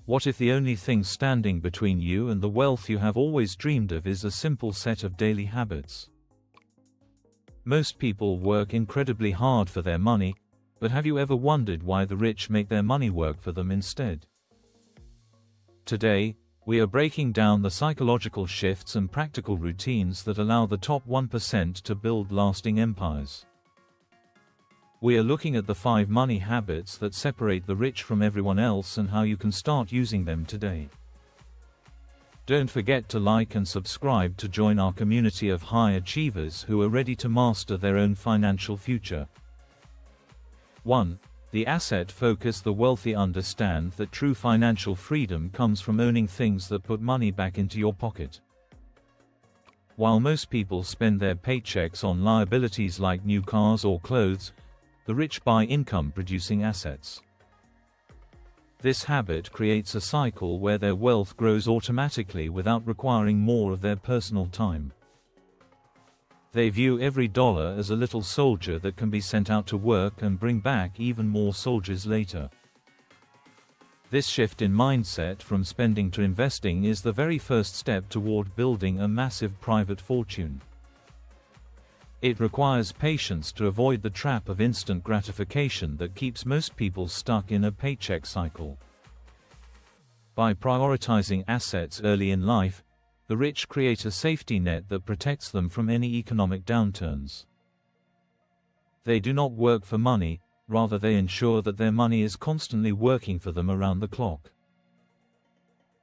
What if the only thing standing between you and the wealth you have always dreamed of is a simple set of daily habits? Most people work incredibly hard for their money, but have you ever wondered why the rich make their money work for them instead? Today, we are breaking down the psychological shifts and practical routines that allow the top 1% to build lasting empires. We are looking at the 5 money habits that separate the rich from everyone else and how you can start using them today. Don't forget to like and subscribe to join our community of high achievers who are ready to master their own financial future. 1. The asset focus. The wealthy understand that true financial freedom comes from owning things that put money back into your pocket. While most people spend their paychecks on liabilities like new cars or clothes, the rich buy income-producing assets. This habit creates a cycle where their wealth grows automatically without requiring more of their personal time. They view every dollar as a little soldier that can be sent out to work and bring back even more soldiers later. This shift in mindset from spending to investing is the very first step toward building a massive private fortune. It requires patience to avoid the trap of instant gratification that keeps most people stuck in a paycheck cycle. By prioritizing assets early in life, the rich create a safety net that protects them from any economic downturns. They do not work for money, rather they ensure that their money is constantly working for them around the clock.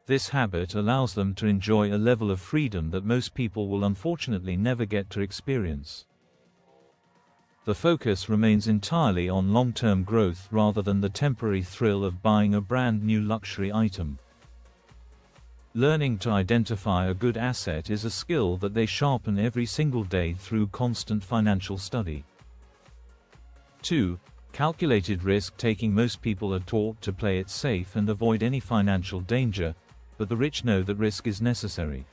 This habit allows them to enjoy a level of freedom that most people will unfortunately never get to experience. The focus remains entirely on long-term growth rather than the temporary thrill of buying a brand new luxury item. Learning to identify a good asset is a skill that they sharpen every single day through constant financial study. 2. Calculated risk-taking. Most people are taught to play it safe and avoid any financial danger, but the rich know that risk is necessary.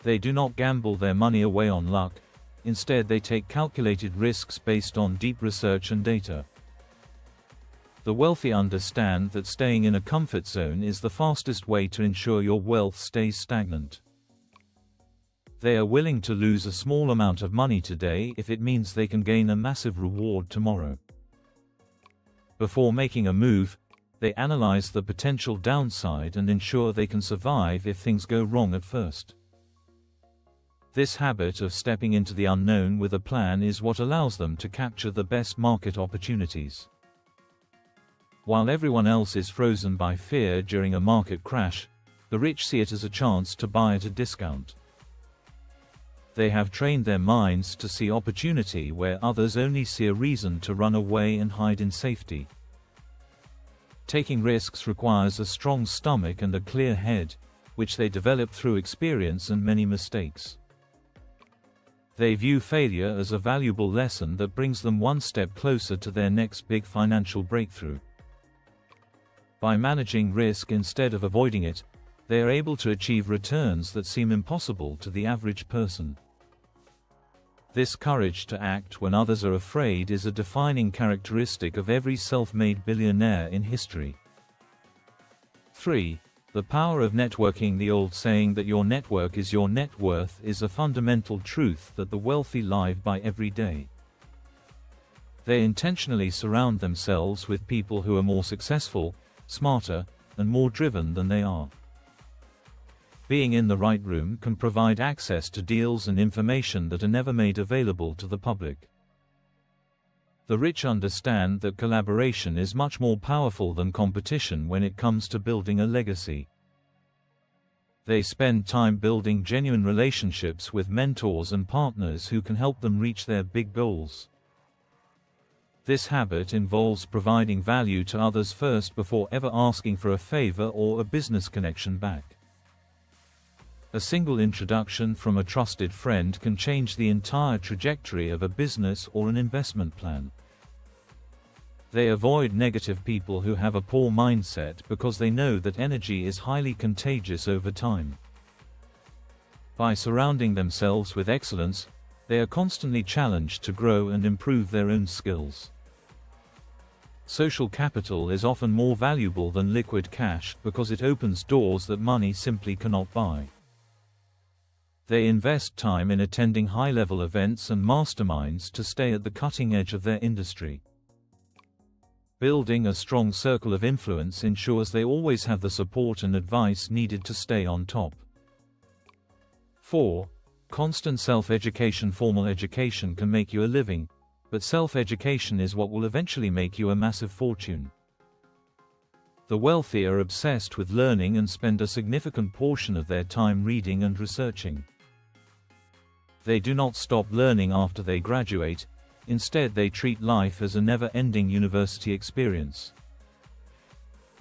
They do not gamble their money away on luck. Instead, they take calculated risks based on deep research and data. The wealthy understand that staying in a comfort zone is the fastest way to ensure your wealth stays stagnant. They are willing to lose a small amount of money today if it means they can gain a massive reward tomorrow. Before making a move, they analyze the potential downside and ensure they can survive if things go wrong at first. This habit of stepping into the unknown with a plan is what allows them to capture the best market opportunities. While everyone else is frozen by fear during a market crash, the rich see it as a chance to buy at a discount. They have trained their minds to see opportunity where others only see a reason to run away and hide in safety. Taking risks requires a strong stomach and a clear head, which they develop through experience and many mistakes. They view failure as a valuable lesson that brings them one step closer to their next big financial breakthrough. By managing risk instead of avoiding it, they are able to achieve returns that seem impossible to the average person. This courage to act when others are afraid is a defining characteristic of every self-made billionaire in history. 3. The power of networking. The old saying that your network is your net worth is a fundamental truth that the wealthy live by every day. They intentionally surround themselves with people who are more successful, smarter, and more driven than they are. Being in the right room can provide access to deals and information that are never made available to the public. The rich understand that collaboration is much more powerful than competition when it comes to building a legacy. They spend time building genuine relationships with mentors and partners who can help them reach their big goals. This habit involves providing value to others first before ever asking for a favor or a business connection back. A single introduction from a trusted friend can change the entire trajectory of a business or an investment plan. They avoid negative people who have a poor mindset because they know that energy is highly contagious over time. By surrounding themselves with excellence, they are constantly challenged to grow and improve their own skills. Social capital is often more valuable than liquid cash because it opens doors that money simply cannot buy. They invest time in attending high-level events and masterminds to stay at the cutting edge of their industry. Building a strong circle of influence ensures they always have the support and advice needed to stay on top. 4. Constant self-education. Formal education can make you a living, but self-education is what will eventually make you a massive fortune. The wealthy are obsessed with learning and spend a significant portion of their time reading and researching. They do not stop learning after they graduate. Instead, they treat life as a never-ending university experience.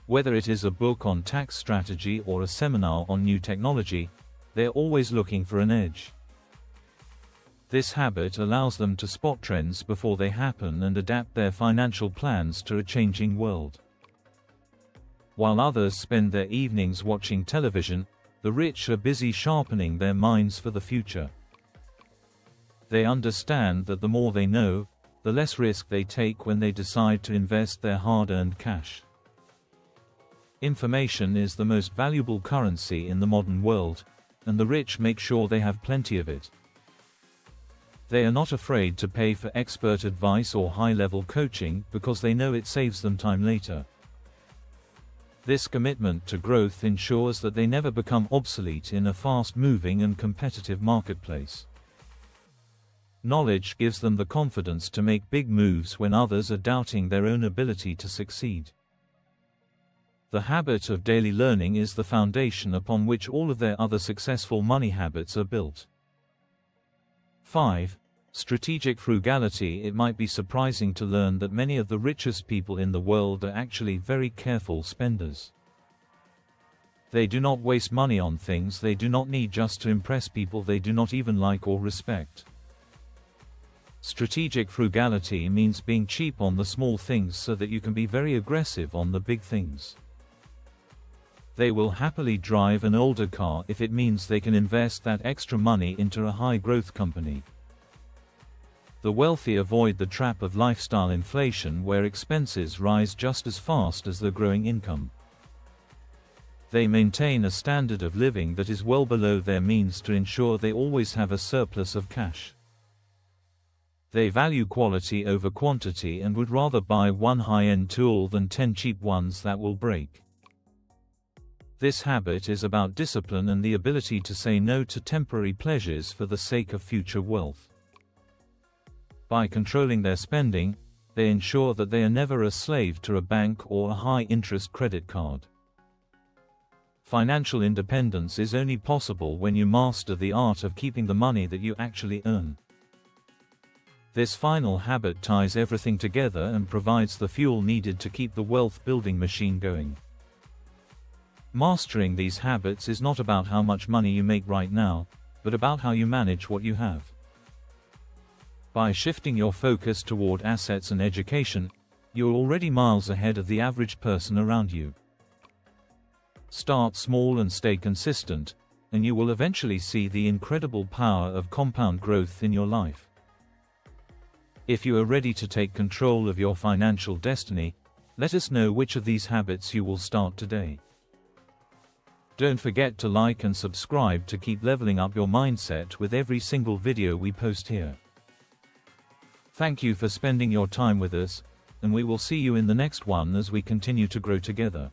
Whether it is a book on tax strategy or a seminar on new technology, they're always looking for an edge. This habit allows them to spot trends before they happen and adapt their financial plans to a changing world. While others spend their evenings watching television, the rich are busy sharpening their minds for the future. They understand that the more they know, the less risk they take when they decide to invest their hard-earned cash. Information is the most valuable currency in the modern world, and the rich make sure they have plenty of it. They are not afraid to pay for expert advice or high-level coaching because they know it saves them time later. This commitment to growth ensures that they never become obsolete in a fast-moving and competitive marketplace. Knowledge gives them the confidence to make big moves when others are doubting their own ability to succeed. The habit of daily learning is the foundation upon which all of their other successful money habits are built. 5. Strategic frugality. It might be surprising to learn that many of the richest people in the world are actually very careful spenders. They do not waste money on things they do not need just to impress people they do not even like or respect. Strategic frugality means being cheap on the small things so that you can be very aggressive on the big things. They will happily drive an older car if it means they can invest that extra money into a high-growth company. The wealthy avoid the trap of lifestyle inflation where expenses rise just as fast as the growing income. They maintain a standard of living that is well below their means to ensure they always have a surplus of cash. They value quality over quantity and would rather buy one high-end tool than 10 cheap ones that will break. This habit is about discipline and the ability to say no to temporary pleasures for the sake of future wealth. By controlling their spending, they ensure that they are never a slave to a bank or a high-interest credit card. Financial independence is only possible when you master the art of keeping the money that you actually earn. This final habit ties everything together and provides the fuel needed to keep the wealth-building machine going. Mastering these habits is not about how much money you make right now, but about how you manage what you have. By shifting your focus toward assets and education, you're already miles ahead of the average person around you. Start small and stay consistent, and you will eventually see the incredible power of compound growth in your life. If you are ready to take control of your financial destiny, let us know which of these habits you will start today. Don't forget to like and subscribe to keep leveling up your mindset with every single video we post here. Thank you for spending your time with us, and we will see you in the next one as we continue to grow together.